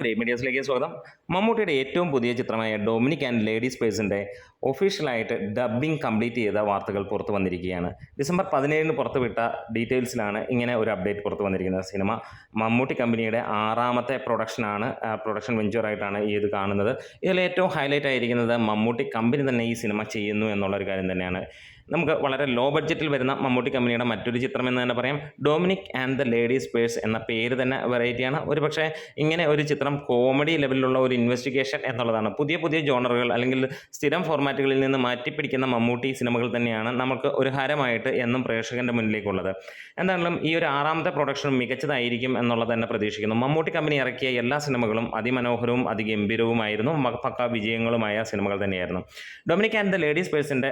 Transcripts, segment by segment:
മീഡിയാസിലേക്ക് സ്വാഗതം. മമ്മൂട്ടിയുടെ ഏറ്റവും പുതിയ ചിത്രമായ ഡൊമിനിക് ആൻഡ് ലേഡി സ്പേഴ്സിൻ്റെ ഒഫീഷ്യലായിട്ട് ഡബ്ബിംഗ് കംപ്ലീറ്റ് ചെയ്ത വാർത്തകൾ പുറത്തു വന്നിരിക്കുകയാണ്. ഡിസംബർ 17 പുറത്തുവിട്ട ഡീറ്റെയിൽസിലാണ് ഇങ്ങനെ ഒരു അപ്ഡേറ്റ് പുറത്തു വന്നിരിക്കുന്നത്. സിനിമ മമ്മൂട്ടി കമ്പനിയുടെ 6ാമത്തെ പ്രൊഡക്ഷനാണ്, പ്രൊഡക്ഷൻ വെഞ്ചറായിട്ടാണ് ഈ ഇത് കാണുന്നത്. ഇതിൽ ഏറ്റവും ഹൈലൈറ്റ് ആയിരിക്കുന്നത് മമ്മൂട്ടി കമ്പനി തന്നെ ഈ സിനിമ ചെയ്യുന്നു എന്നുള്ളൊരു കാര്യം തന്നെയാണ്. നമുക്ക് വളരെ ലോ ബഡ്ജറ്റിൽ വരുന്ന മമ്മൂട്ടി കമ്പനിയുടെ മറ്റൊരു ചിത്രം എന്ന് തന്നെ പറയാം. Dominic and the lady Spurs എന്ന പേര് തന്നെ വെറൈറ്റിയാണ്. ഒരു പക്ഷേ ഇങ്ങനെ ഒരു ചിത്രം കോമഡി ലെവലിലുള്ള ഒരു ഇൻവെസ്റ്റിഗേഷൻ എന്നുള്ളതാണ്. പുതിയ പുതിയ ജോണറുകൾ അല്ലെങ്കിൽ സ്ഥിരം ഫോർമാറ്റുകളിൽ നിന്ന് മാറ്റിപ്പിടിക്കുന്ന മമ്മൂട്ടി സിനിമകൾ തന്നെയാണ് നമുക്ക് ഒരു ഹരമായിട്ട് എന്നും പ്രേക്ഷകൻ്റെ മുന്നിലേക്കുള്ളത്. എന്തായാലും ഈ ഒരു 6ാമത്തെ പ്രൊഡക്ഷനും മികച്ചതായിരിക്കും എന്നുള്ളത് തന്നെ പ്രതീക്ഷിക്കുന്നു. മമ്മൂട്ടി കമ്പനി ഇറക്കിയ എല്ലാ സിനിമകളും അതിമനോഹരവും അതിഗംഭീരവുമായിരുന്നു. പക്ക വിജയങ്ങളുമായ സിനിമകൾ തന്നെയായിരുന്നു. ഡൊമിനിക് ആൻഡ് ദ ലേഡി സ്പേഴ്സിൻ്റെ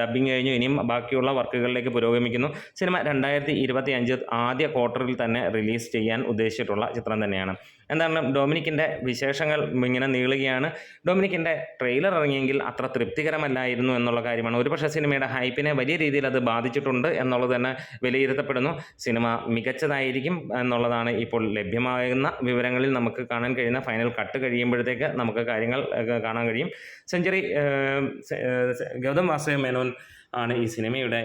ഡബ്ബിംഗ് കഴിഞ്ഞു. ഇനിയും ബാക്കിയുള്ള വർക്കുകളിലേക്ക് പുരോഗമിക്കുന്നു. സിനിമ 2025 ആദ്യ ക്വാർട്ടറിൽ തന്നെ റിലീസ് ചെയ്യാൻ ഉദ്ദേശിച്ചിട്ടുള്ള ചിത്രം തന്നെയാണ്. എന്താണ് ഡൊമിനിക്കിൻ്റെ വിശേഷങ്ങൾ ഇങ്ങനെ നീളുകയാണ്. ഡൊമിനിക്കിൻ്റെ ട്രെയിലർ ഇറങ്ങിയെങ്കിൽ അത്ര തൃപ്തികരമല്ലായിരുന്നു എന്നുള്ള കാര്യമാണ്. ഒരുപക്ഷെ സിനിമയുടെ ഹൈപ്പിനെ വലിയ രീതിയിൽ അത് ബാധിച്ചിട്ടുണ്ട് എന്നുള്ളത് തന്നെ വിലയിരുത്തപ്പെടുന്നു. സിനിമ മികച്ചതായിരിക്കും എന്നുള്ളതാണ് ഇപ്പോൾ ലഭ്യമാകുന്ന വിവരങ്ങളിൽ നമുക്ക് കാണാൻ കഴിയുന്ന. ഫൈനൽ കട്ട് കഴിയുമ്പോഴത്തേക്ക് നമുക്ക് കാര്യങ്ങൾ കാണാൻ കഴിയും. സെഞ്ചുറി ഗൗതം വാസുദേവ് മേനോൻ ആണ് ഈ സിനിമയുടെ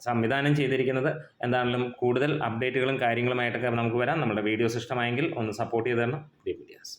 സംവിധാനം ചെയ്തിരിക്കുന്നത്. എന്താണെങ്കിലും കൂടുതൽ അപ്ഡേറ്റുകളും കാര്യങ്ങളുമായിട്ടൊക്കെ നമുക്ക് വരാം. നമ്മുടെ വീഡിയോസ് ഇഷ്ടമായെങ്കിൽ ഒന്ന് സപ്പോർട്ട് ചെയ്ത് തരണം. മീഡിയാസ്.